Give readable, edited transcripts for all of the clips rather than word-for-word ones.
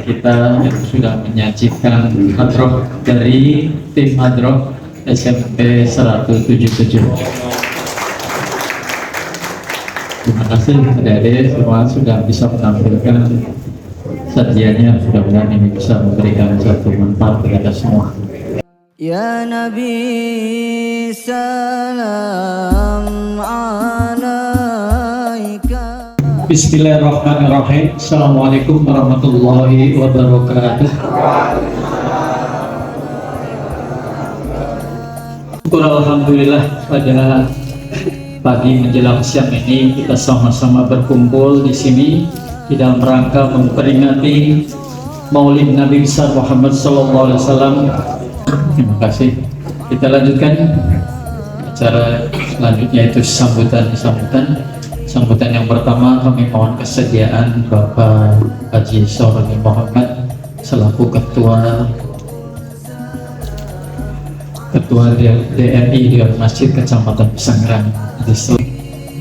Kita yang sudah menyajikan hadroh dari tim hadroh SMP 177. Terima kasih adik-adik semua sudah bisa menampilkan sajiannya. Mudah-mudahan ini bisa memberikan satu manfaat kepada semua. Ya Nabi salam alaika. Bismillahirrahmanirrahim. Assalamualaikum warahmatullahi wabarakatuh. Alhamdulillah pada pagi menjelang siang ini kita sama-sama berkumpul di sini di dalam rangka memperingati Maulid Nabi besar Muhammad SAW. Terima kasih. Kita lanjutkan acara selanjutnya, itu sambutan yang pertama. Kami mohon kesediaan Bapak Haji Soroni Muhammad selaku ketua DMI di Masjid Kecamatan Pesanggerahan.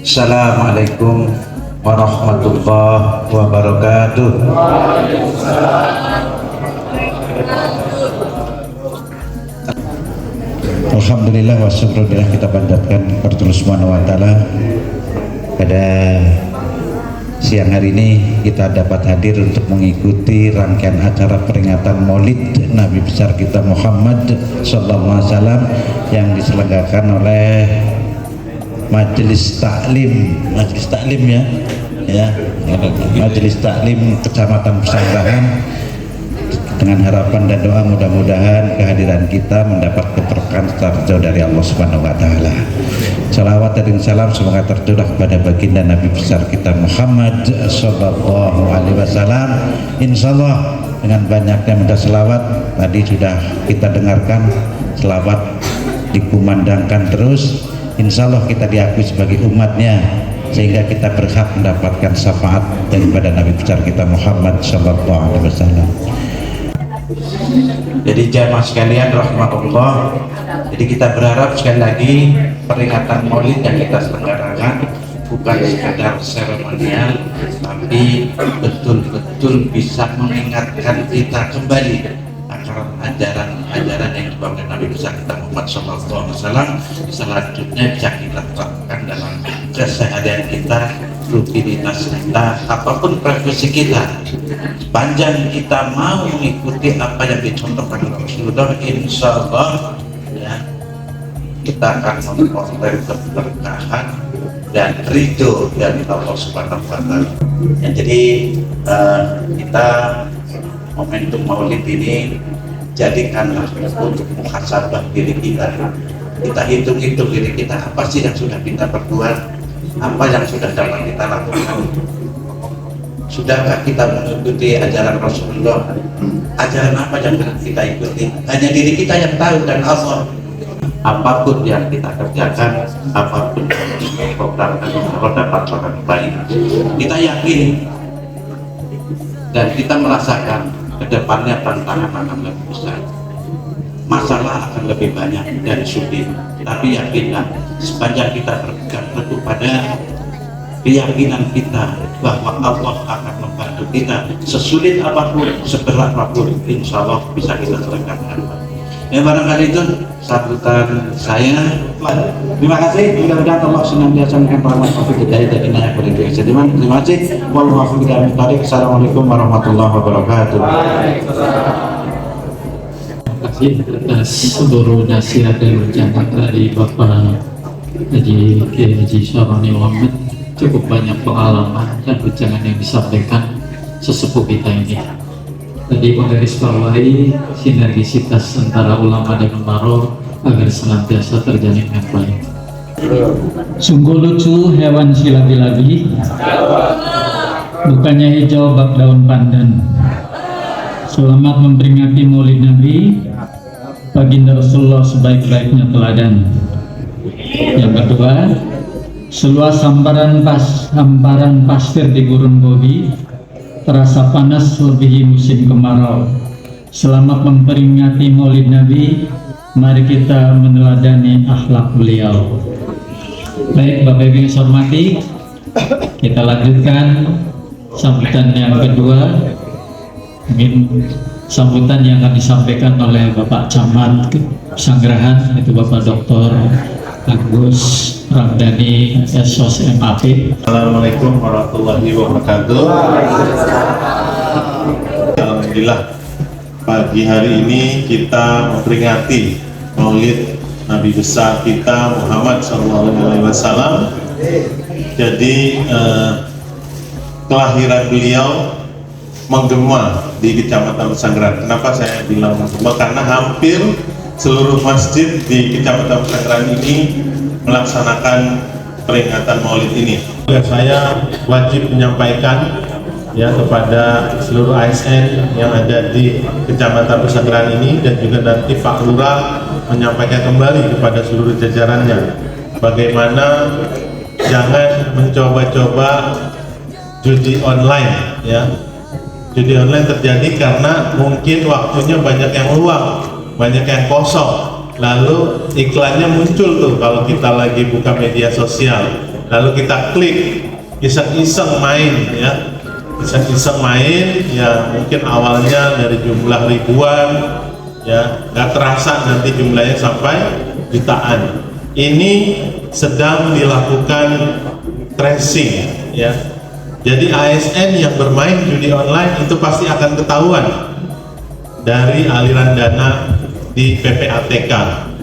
Assalamualaikum warahmatullahi wabarakatuh. Alhamdulillah wa syukurillah, kita panjatkan kepada Allah Subhanahu wa taala. Pada siang hari ini kita dapat hadir untuk mengikuti rangkaian acara peringatan Maulid Nabi besar kita Muhammad sallallahu alaihi wasallam yang diselenggarakan oleh Majelis Taklim Majelis Taklim Kecamatan Pesanggerahan. Dengan harapan dan doa mudah-mudahan kehadiran kita mendapat keberkahan terjauh dari Allah Subhanahu wa taala. Salawat dan salam semoga tercurah kepada baginda Nabi besar kita Muhammad sallallahu alaihi wasallam. Insyaallah dengan banyaknya minta selawat tadi sudah kita dengarkan, selawat dikumandangkan terus. Insyaallah kita diakui sebagai umatnya sehingga kita berhak mendapatkan syafaat daripada Nabi besar kita Muhammad sallallahu alaihi wasallam. Jadi jamaah sekalian rahmatullah, jadi kita berharap sekali lagi peringatan Maulid yang kita selenggarakan bukan sekedar seremonial, tapi betul-betul bisa mengingatkan kita kembali akan ajaran yang dibawakan Nabi besar kita Muhammad SAW. Selanjutnya bisa kita terapkan dalam keseharian kita, rutinitas kita, apapun profesi kita. Sepanjang kita mau mengikuti apa yang dicontohkan Rasulullah, insya Allah ya, kita akan memperoleh keberkahan dan ridho dari Allah Subhanahu wa taala. Ya, jadi kita momentum Maulid ini jadikanlah untuk muhasabah diri kita. Kita hitung-hitung diri kita, apa sih yang sudah kita perbuat, apa yang sudah dapat kita lakukan. Sudahkah kita mengikuti ajaran Rasulullah? Ajaran apa yang kita ikuti? Hanya diri kita yang tahu dan Allah. Apapun yang kita kerjakan, apapun yang kita programkan, Allah dapat orang baik. Kita yakin dan kita merasakan kedepannya tantangan akan lebih besar, masalah akan lebih banyak dan sulit. Tapi yakinlah, sepanjang kita berpegang teguh pada keyakinan kita bahwa Allah akan membantu untuk kita. Sesulit apapun, seberat apapun, insya Allah bisa kita selesaikan. Ya, barangkali itu sambutan saya. Terima kasih. Mudah-mudahan Allah senantiasa memberikan rahmat taufik hidayah dan inayah kepada kita. Terima kasih. Wallahu a'lam bishawab. Assalamualaikum warahmatullahi wabarakatuh. Terima kasih atas seluruh nasihat dan ucapan dari Bapak Haji Haji Syaroni Muhammad. Cukup banyak pengalaman dan ucapan yang disampaikan sesepuh kita ini. Tadi menggarisbawahi sinergisitas antara ulama dan umaro agar senantiasa terjalin dengan baik. Sungguh lucu hewan silabi-labi, bukannya hijau bak daun pandan. Selamat memperingati Maulid Nabi, baginda Rasulullah sebaik-baiknya teladan. Yang kedua, seluas hamparan pasir di gurun Gobi, terasa panas melebihi musim kemarau. Selamat memperingati Maulid Nabi, mari kita meneladani akhlak beliau. Baik Bapak Ibu yang saya hormati, kita lanjutkan sambutan yang kedua. Mungkin sambutan yang akan disampaikan oleh Bapak Camat Sanggerahan, itu Bapak Dr. Agus Ramdhani SOS MAP. Assalamualaikum warahmatullahi wabarakatuh. Alhamdulillah, pagi hari ini kita memperingati Maulid Nabi besar kita Muhammad SAW. Jadi kelahiran beliau menggema di Kecamatan Pesanggerahan. Kenapa saya bilang menggema? Karena hampir seluruh masjid di Kecamatan Pesanggerahan ini melaksanakan peringatan Maulid ini. Saya wajib menyampaikan ya kepada seluruh ASN yang ada di Kecamatan Pesanggerahan ini, dan juga nanti Pak Lurah menyampaikan kembali kepada seluruh jajarannya bagaimana jangan mencoba-coba judi online ya. Judi online terjadi karena mungkin waktunya banyak yang luang, banyak yang kosong, lalu iklannya muncul tuh kalau kita lagi buka media sosial, lalu kita klik, iseng-iseng main ya, iseng-iseng main ya, mungkin awalnya dari jumlah ribuan ya, nggak terasa nanti jumlahnya sampai jutaan. Ini sedang dilakukan tracing ya. Jadi ASN yang bermain judi online itu pasti akan ketahuan dari aliran dana di PPATK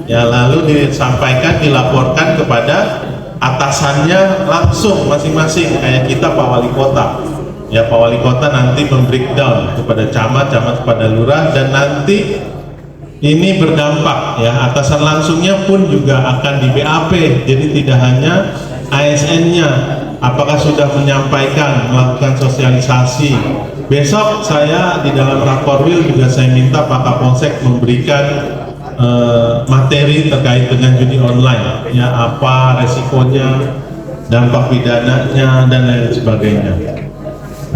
ya, lalu disampaikan, dilaporkan kepada atasannya langsung masing-masing, kayak kita Pak Wali Kota ya. Pak Wali Kota nanti membreakdown kepada camat kepada lurah, dan nanti ini berdampak ya, atasan langsungnya pun juga akan di BAP. Jadi tidak hanya ASN-nya, apakah sudah menyampaikan, melakukan sosialisasi. Besok saya di dalam Rakorwil juga saya minta Pak Kapolsek memberikan materi terkait dengan judi online ya, apa resikonya, dampak pidananya, dan lain sebagainya.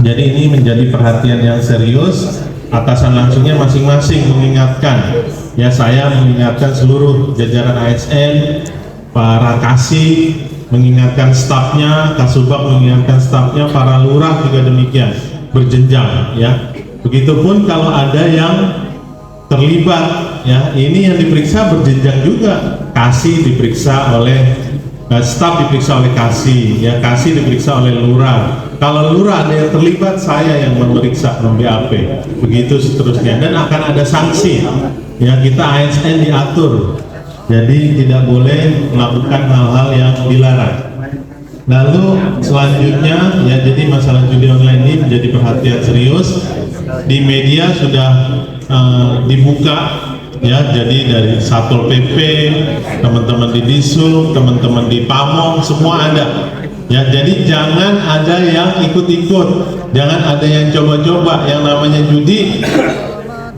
Jadi ini menjadi perhatian yang serius. Atasan langsungnya masing-masing mengingatkan ya, saya mengingatkan seluruh jajaran ASN, para kasih mengingatkan stafnya, Kasubag mengingatkan stafnya, para lurah juga demikian, berjenjang ya. Begitupun kalau ada yang terlibat ya, ini yang diperiksa berjenjang juga, kasih diperiksa oleh staf, diperiksa oleh kasih ya, kasih diperiksa oleh lurah. Kalau lurah ada yang terlibat, saya yang memeriksa, mem-BAP, begitu seterusnya, dan akan ada sanksi ya. Kita ASN diatur, jadi tidak boleh melakukan hal-hal yang dilarang. Lalu selanjutnya ya, jadi masalah judi online ini menjadi perhatian serius. Di media sudah dibuka ya, jadi dari Satpol PP, teman-teman di Disub, teman-teman di Pamong, semua ada ya. Jadi jangan ada yang ikut-ikut, jangan ada yang coba-coba. Yang namanya judi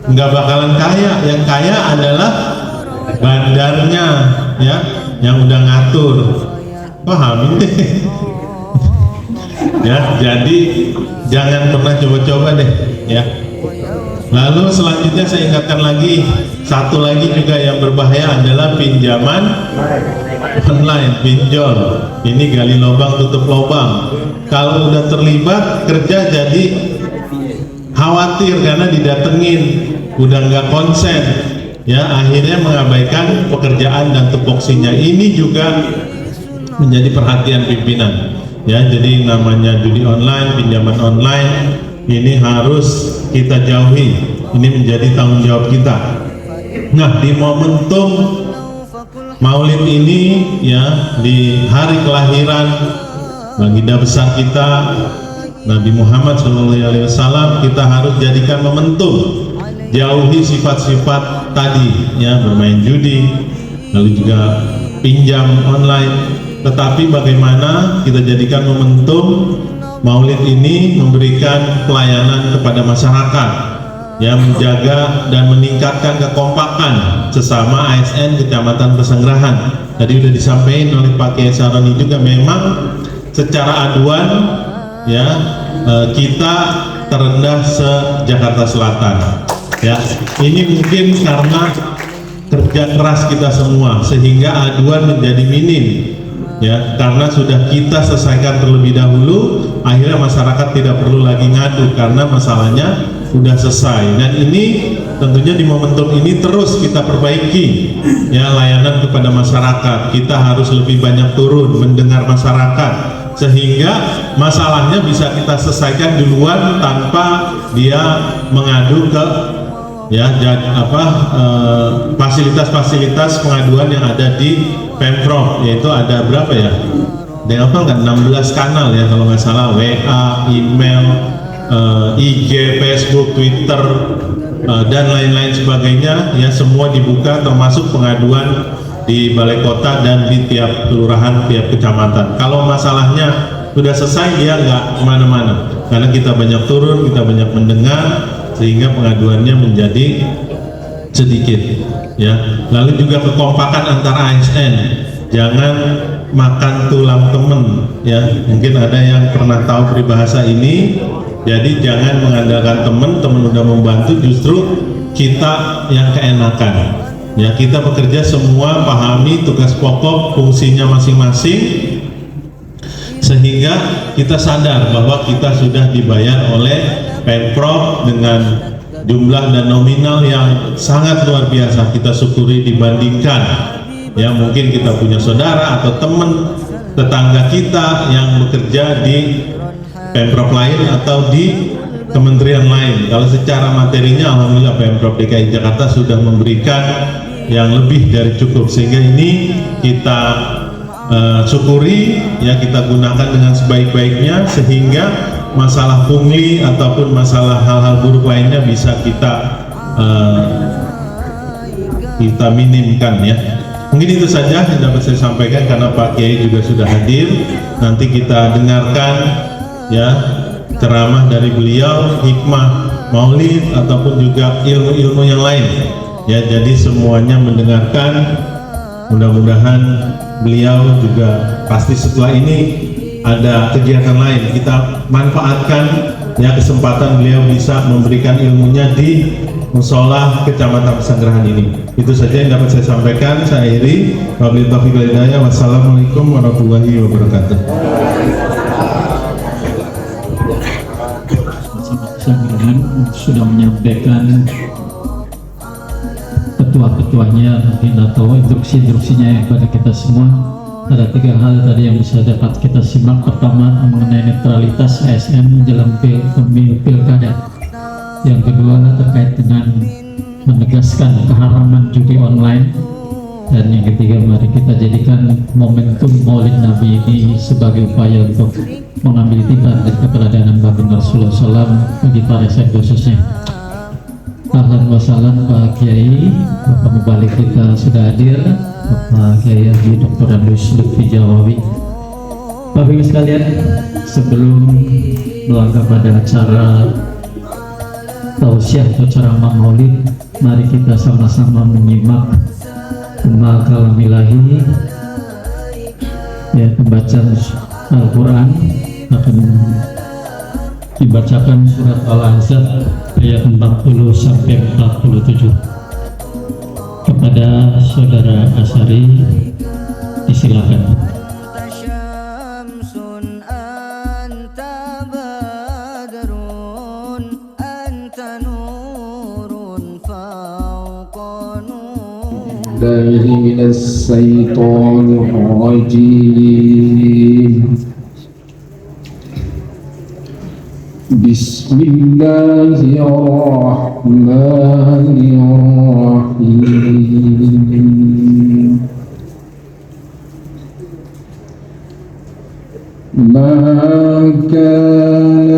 nggak bakalan kaya, yang kaya adalah bandarnya ya, yang udah ngatur. Paham ini? Ya, jadi jangan pernah coba-coba deh ya. Lalu selanjutnya saya ingatkan lagi, satu lagi juga yang berbahaya adalah pinjaman online, pinjol. Ini gali lubang tutup lubang. Kalau udah terlibat kerja jadi khawatir karena didatengin, udah nggak konsen, ya akhirnya mengabaikan pekerjaan dan tupoksinya. Ini juga menjadi perhatian pimpinan, ya. Jadi namanya judi online, pinjaman online ini harus kita jauhi. Ini menjadi tanggung jawab kita. Nah, di momentum Maulid ini, ya, di hari kelahiran baginda besar kita Nabi Muhammad SAW, kita harus jadikan momentum, jauhi sifat-sifat tadi, ya, bermain judi, lalu juga pinjam online. Tetapi bagaimana kita jadikan momentum Maulid ini memberikan pelayanan kepada masyarakat, ya, menjaga dan meningkatkan kekompakan sesama ASN Kecamatan Pesanggerahan. Tadi sudah disampaikan oleh Pak Kiai Saroni juga, memang secara aduan, ya, kita terendah se-Jakarta Selatan, ya. Ini mungkin karena kerja keras kita semua sehingga aduan menjadi minim, ya, karena sudah kita selesaikan terlebih dahulu, akhirnya masyarakat tidak perlu lagi ngadu karena masalahnya sudah selesai. Dan ini tentunya di momentum ini terus kita perbaiki, ya, layanan kepada masyarakat. Kita harus lebih banyak turun mendengar masyarakat sehingga masalahnya bisa kita selesaikan duluan tanpa dia mengadu ke, ya, fasilitas-fasilitas pengaduan yang ada di Pemprov, yaitu ada berapa ya? Ada apa nggak? 16 kanal, ya, kalau nggak salah, WA, email, IG, Facebook, Twitter, dan lain-lain sebagainya, ya, semua dibuka, termasuk pengaduan di balai kota dan di tiap kelurahan, tiap kecamatan. Kalau masalahnya sudah selesai, dia nggak kemana-mana, karena kita banyak turun, kita banyak mendengar, sehingga pengaduannya menjadi sedikit, ya. Lalu juga kekompakan antara ASN, jangan makan tulang temen, ya. Mungkin ada yang pernah tahu peribahasa ini. Jadi jangan mengandalkan teman udah membantu, justru kita yang keenakan, ya. Kita bekerja semua pahami tugas pokok, fungsinya masing-masing, sehingga kita sadar bahwa kita sudah dibayar oleh Pemprov dengan jumlah dan nominal yang sangat luar biasa. Kita syukuri dibandingkan, ya, mungkin kita punya saudara atau teman tetangga kita yang bekerja di Pemprov lain atau di kementerian lain. Kalau secara materinya, alhamdulillah Pemprov DKI Jakarta sudah memberikan yang lebih dari cukup, sehingga ini kita syukuri, ya, kita gunakan dengan sebaik-baiknya, sehingga masalah pungli ataupun masalah hal-hal buruk lainnya bisa kita minimkan, ya. Mungkin itu saja yang dapat saya sampaikan karena Pak Kiai juga sudah hadir. Nanti kita dengarkan, ya, ceramah dari beliau, hikmah Maulid ataupun juga ilmu-ilmu yang lain, ya. Jadi semuanya mendengarkan. Mudah-mudahan beliau juga pasti setelah ini ada kegiatan lain, kita manfaatkan, ya, kesempatan beliau bisa memberikan ilmunya di musola Kecamatan Pesanggerahan ini. Itu saja yang dapat saya sampaikan. Saya akhiri. Wabillahi taufiq wal hidayah. Wassalamualaikum warahmatullahi wabarakatuh. Sudah menyampaikan ketua-ketuanya mungkin atau instruksinya kepada kita semua. Ada 3 hal tadi yang bisa dapat kita simak. Pertama, mengenai netralitas ASN menjelang pemilu pilkada. Yang kedua, terkait dengan menegaskan keharaman judi online. Dan yang ketiga, mari kita jadikan momentum Maulid Nabi ini sebagai upaya untuk mengambil timbal dari keteladanan baginda Rasulullah SAW bagi para ASN khususnya. Ahlan wa sahlan Pak Kiai, Bapak Mubalik kita sudah hadir, Bapak Kiai Haji Dr. Andus Lutfi Jawawi. Bapak Ibu sekalian, sebelum melangkah pada acara tausiah atau ceramah Maulid, mari kita sama-sama menyimak Kema Kalamilahi, ya, pembacaan Al-Quran. Akan dibacakan surat Al-Ahzab ayat 40 sampai 47. Kepada saudara Asari, disilakan. Syamsun anta badrun بالله من الشيطان الرجيم بسم الله الرحمن الرحيم ما كان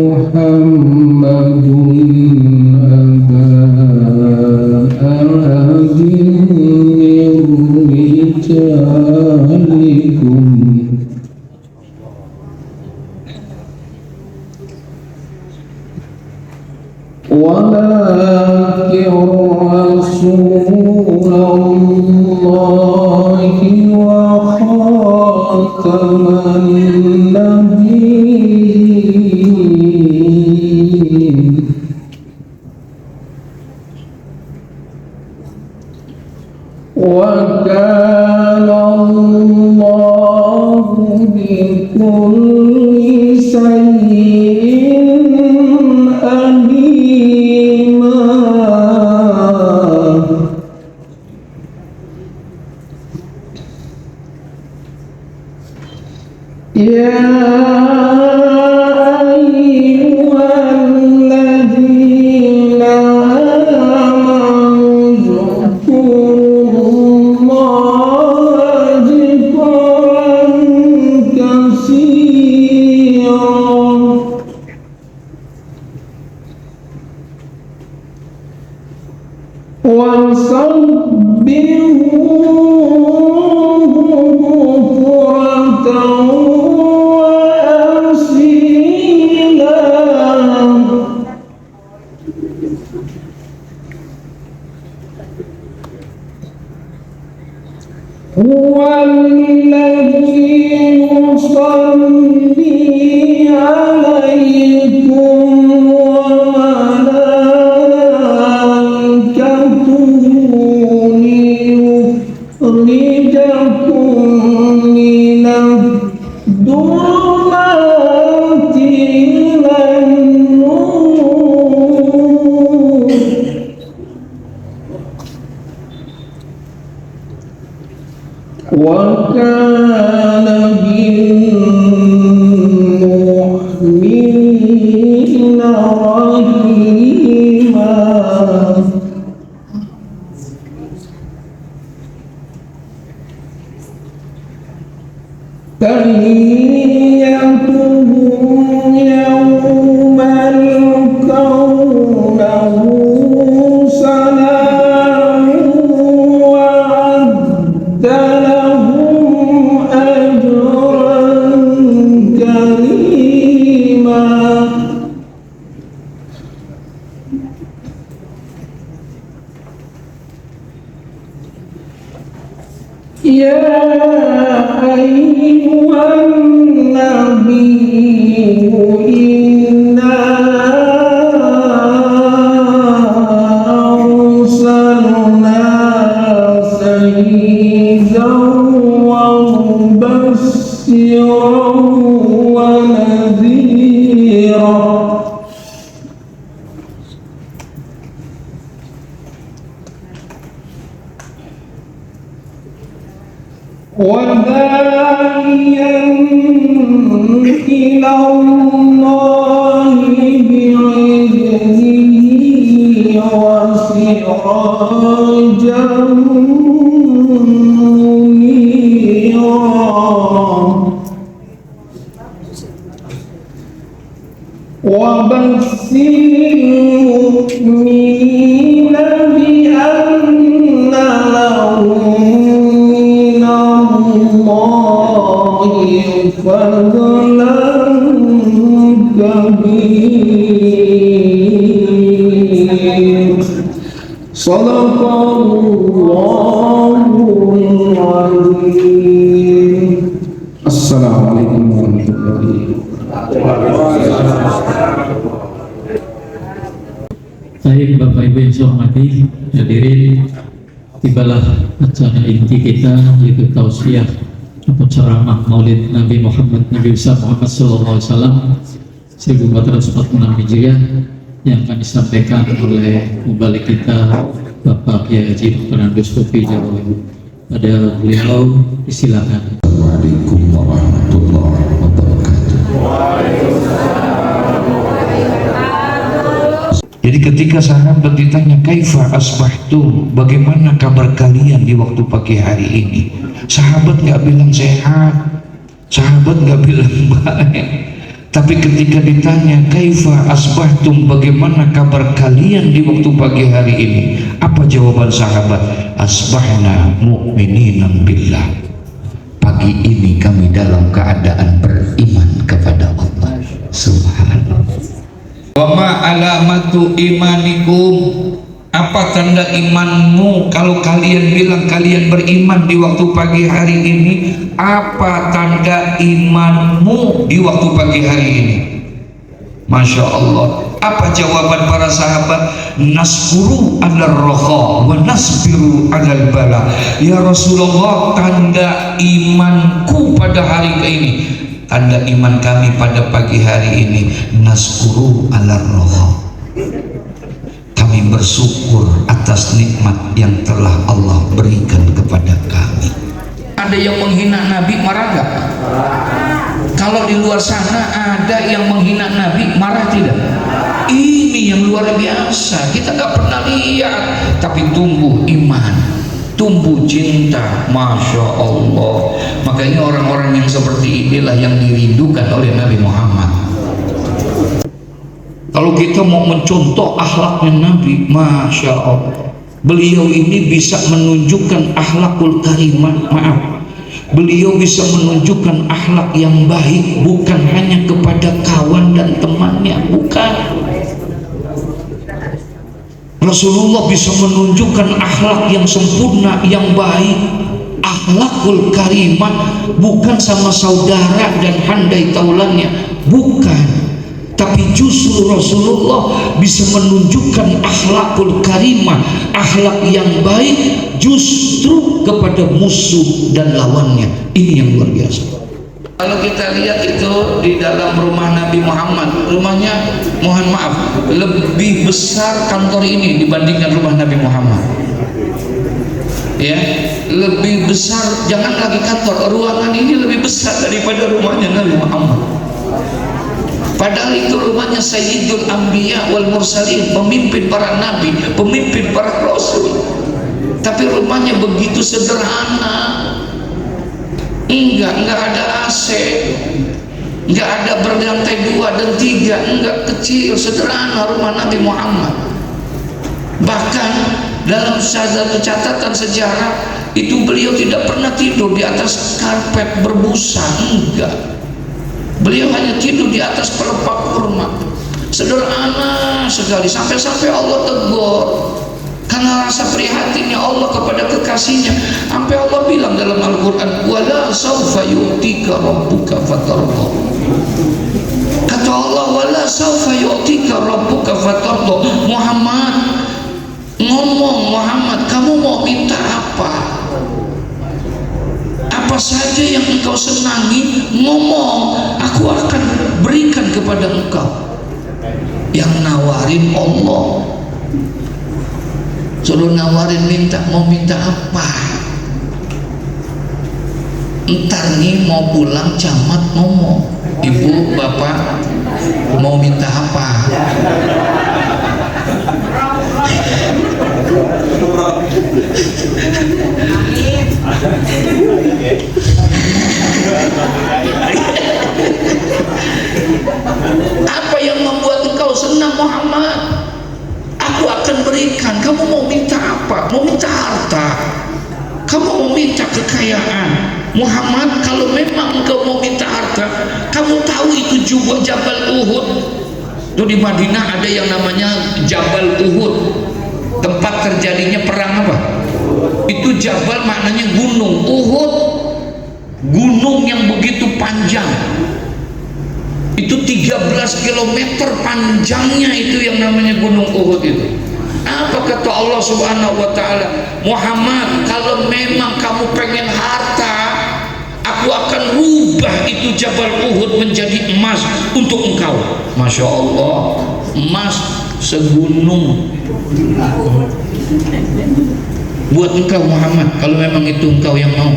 محمد أبا أحد من رجالكم ولكن رسول الله وخاتم النبيين وكان الله بكل شيء عليما يا أيها الذين آمنوا اذكروا الله ذكرا كثيرا وسبحوه هو الذي يصلي عليكم وملائكته ليخرجكم من الظلمات إلى النور وكان بالمؤمنين رحيما تحيتهم يوم يلقونه سلام وعد لهم أجرا كريما يا أيها النبي إنا أرسلناك شهيدا ومبشرا ونذيرا وداعيا إلى الله بإذنه وسراجا منيرا وبشر المؤمنين بأن لهم من الله فضلا كبيرا صدق الله العظيم. السلام عليكم ورحمة الله. Baik Bapak Ibu yang saya hormati, hadirin, tibalah acara inti kita, yaitu tausiah atau ceramah Maulid Nabi Muhammad Nabi besar Muhammad SAW 1446 Hijriah yang akan disampaikan oleh mubalik kita Bapak Kiai Haji Penandus Kopi Jawa. Pada beliau disilakan. Assalamualaikum warahmatullahi wabarakatuh. Jadi ketika sahabat ditanya kaifa asbahtum, bagaimana kabar kalian di waktu pagi hari ini, sahabat nggak bilang sehat, sahabat nggak bilang baik, tapi ketika ditanya kaifa asbahtum, bagaimana kabar kalian di waktu pagi hari ini, apa jawaban sahabat? Asbahna mu'mininan billah, pagi ini kami dalam keadaan beriman kepada Allah subhanahu. Wa ma alamatu imanikum, apa tanda imanmu kalau kalian bilang kalian beriman di waktu pagi hari ini? Apa tanda imanmu di waktu pagi hari ini? Masya Allah. Apa jawaban para sahabat? Naskuru alal roha wa nasbiru alal bala. Ya Rasulullah, tanda imanku pada hari ini, tanda iman kami pada pagi hari ini, naskuru alal roha, kami bersyukur atas nikmat yang telah Allah berikan kepada kami. Ada yang menghina Nabi, marah gak? Kalau di luar sana ada yang menghina Nabi, marah tidak? Ini yang luar biasa, kita gak pernah lihat, tapi tumbuh iman, tumbuh cinta. Masya Allah. Makanya orang-orang yang seperti inilah yang dirindukan oleh Nabi Muhammad. Kalau kita mau mencontoh akhlaknya Nabi, Masya Allah, beliau ini bisa menunjukkan akhlakul karimah. Maaf, beliau bisa menunjukkan akhlak yang baik, bukan hanya kepada kawan dan temannya, bukan. Rasulullah bisa menunjukkan akhlak yang sempurna, yang baik, akhlakul karimah, bukan sama saudara dan handai taulannya, bukan. Tapi justru Rasulullah bisa menunjukkan akhlakul karimah, akhlak yang baik justru kepada musuh dan lawannya. Ini yang luar biasa. Kalau kita lihat itu di dalam rumah Nabi Muhammad, rumahnya mohon maaf lebih besar kantor ini dibandingkan rumah Nabi Muhammad. Ya, lebih besar, jangan lagi kantor, ruangan ini lebih besar daripada rumahnya Nabi Muhammad. Padahal itu rumahnya Sayyidul Anbiya wal Mursalin, pemimpin para nabi, pemimpin para rasul. Tapi rumahnya begitu sederhana. Enggak ada AC, enggak ada berlantai 2 dan 3, enggak, kecil, sederhana rumah Nabi Muhammad. Bahkan dalam satu catatan sejarah itu beliau tidak pernah tidur di atas karpet berbusa, enggak. Beliau hanya tidur di atas pelepah kurma. Sederhana sekali, sampai-sampai Allah tegur karena rasa prihatinnya Allah kepada kekasihnya. Sampai Allah bilang dalam Al-Quran, wala sawfa yu'tika rabbuka fatarda. Kata Allah, wala sawfa yu'tika rabbuka fatarda. Muhammad, ngomong Muhammad, kamu mau minta apa? Apa saja yang engkau senangi, ngomong, aku akan berikan kepada engkau. Yang nawarin Allah, suruh nawarin, mau minta apa? Ntar nih mau pulang camat ngomong, ibu bapak mau minta apa? Apa yang membuat engkau senang Muhammad? Aku akan berikan. Kamu mau minta apa? Mau minta harta? Kamu mau minta kekayaan? Muhammad, kalau memang engkau mau minta harta, kamu tahu itu juga Jabal Uhud. Itu di Madinah ada yang namanya Jabal Uhud, tempat terjadinya perang apa? Itu Jabal maknanya gunung, Uhud gunung yang begitu panjang. Itu 13 km panjangnya, itu yang namanya gunung Uhud itu. Apa kata Allah Subhanahu wa taala? Muhammad, kalau memang kamu pengen harta, aku akan rubah itu Jabal Uhud menjadi emas untuk engkau. Masya Allah, emas segunung buat engkau Muhammad, kalau memang itu engkau yang mau.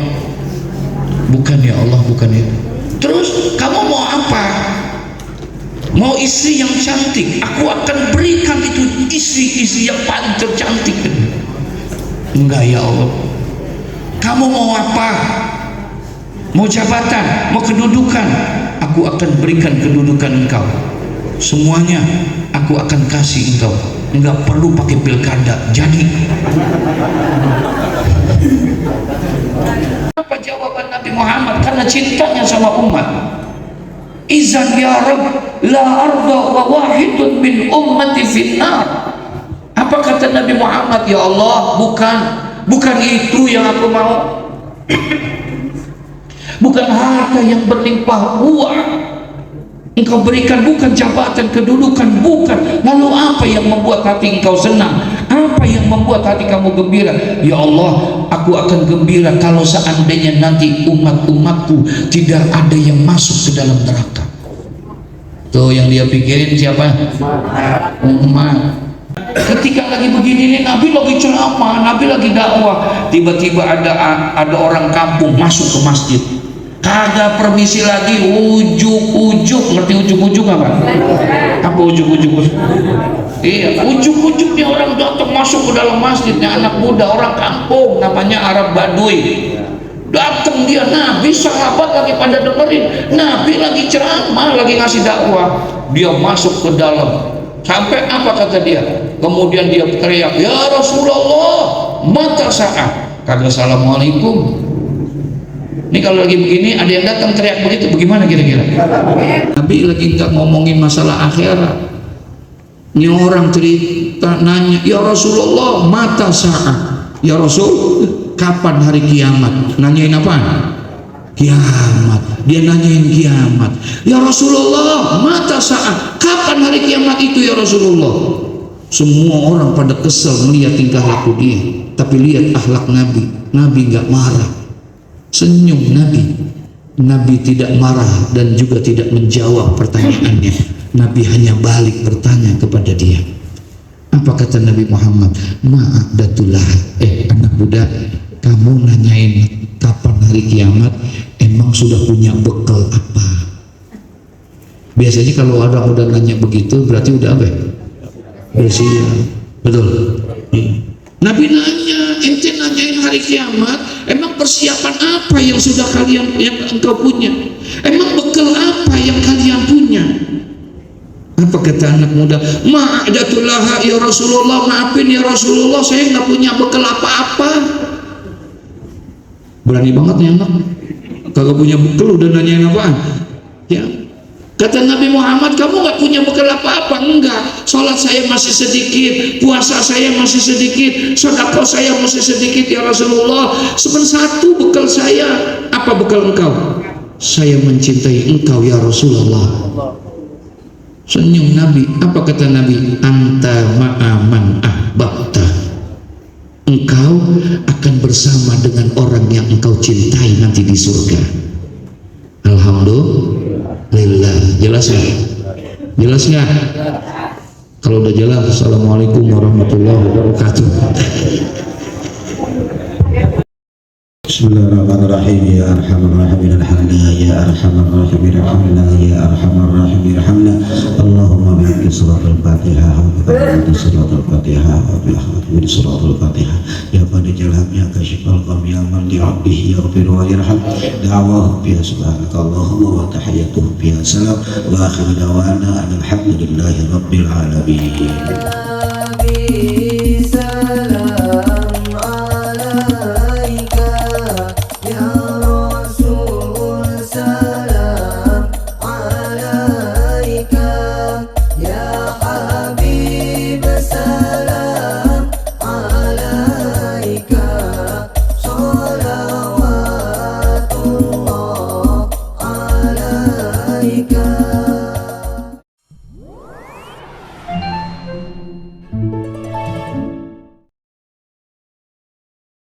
Bukan ya Allah, bukan itu. Terus kamu mau apa? Mau istri yang cantik, aku akan berikan itu istri yang paling tercantik. Enggak ya Allah. Kamu mau apa? Mau jabatan, mau kedudukan, aku akan berikan kedudukan engkau. Semuanya aku akan kasih engkau. Enggak perlu pakai pilkada, jadi. Apa jawaban Nabi Muhammad? Karena cintanya sama umat. Izan ya Rabb, la arda wa wahidun min ummati finnar. Apa kata Nabi Muhammad? Ya Allah, bukan itu yang aku mau. Bukan harta yang berlimpah ruah engkau berikan, bukan jabatan, kedudukan, bukan. Lalu apa yang membuat hati engkau senang? Apa yang membuat hati kamu gembira? Ya Allah, aku akan gembira kalau seandainya nanti umat-umatku tidak ada yang masuk ke dalam neraka. Tuh yang dia pikirin siapa? Umat. Ketika lagi begini nih, Nabi lagi ceramah, Nabi lagi dakwah, tiba-tiba ada orang kampung masuk ke masjid. Kagak permisi lagi, ujuk-ujuk. Ngerti ujuk-ujuk apa? Apa ujuk-ujuk? Iya, ujuk-ujuknya orang datang masuk ke dalam masjidnya, anak muda, orang kampung, namanya Arab Baduy. Datang dia, Nabi, sahabat lagi pada dengerin, Nabi lagi ceramah, lagi ngasih dakwah. Dia masuk ke dalam. Sampai apa kata dia? Kemudian dia teriak, ya Rasulullah, mata saat. Kagak assalamualaikum. Ini kalau lagi begini ada yang datang teriak begitu, bagaimana kira-kira? Nabi lagi nggak ngomongin masalah akhirat. Ini orang cerita nanya, ya Rasulullah, mata saat. Ya Rasul, kapan hari kiamat? Nanyain apa? Kiamat. Dia nanyain kiamat. Ya Rasulullah, mata saat. Kapan hari kiamat itu ya Rasulullah? Semua orang pada kesel melihat tingkah laku dia, tapi lihat akhlak Nabi. Nabi nggak marah, senyum Nabi. Nabi tidak marah dan juga tidak menjawab pertanyaannya. Nabi hanya balik bertanya kepada dia. Apa kata Nabi Muhammad? Ma'adatullah, anak muda, kamu nanyain kapan hari kiamat, emang sudah punya bekal apa? Biasanya kalau orang udah nanya begitu berarti udah apa ya? Bersiap. Betul. Nabi nanya, ente nanyain hari kiamat, emang persiapan apa yang sudah yang engkau punya? Emang bekal apa yang kalian punya? Apa kata anak muda? Ma'adatullah ya Rasulullah, maafin ya Rasulullah, saya nggak punya bekal apa-apa. Berani banget nih anak, kagak punya bekal udah nanyain apaan? Ya. Kata Nabi Muhammad, kamu nggak punya bekal apa-apa? Enggak. Sholat saya masih sedikit, puasa saya masih sedikit, sedekah saya masih sedikit ya Rasulullah. Cuma satu bekal saya. Apa bekal engkau? Saya mencintai engkau ya Rasulullah. Senyum Nabi. Apa kata Nabi? Anta ma'aman ahbabta. Engkau akan bersama dengan orang yang engkau cintai nanti di surga. Alhamdulillah. Jelas nggak? Jelas nggak? Kalau udah jelas, assalamualaikum warahmatullahi wabarakatuh. Bismillahirrahmanirrahim. Ya arhamar rahimin irhamna, ya arhamar rahimin irhamna, ya arhamar rahimin irhamna. Allahumma bihamdi suratul Fatihah wa bihamdi suratul Fatihah wa bihamdi suratul Fatihah. Ya pada jalannya kasyifal gham ya man li 'abdihi yaghfir wa yarham. Da'awahum biha subhanakallahumma wa tahiyyatuhum biha salam wa akhiru da'wana alhamdulillahi rabbil alamin.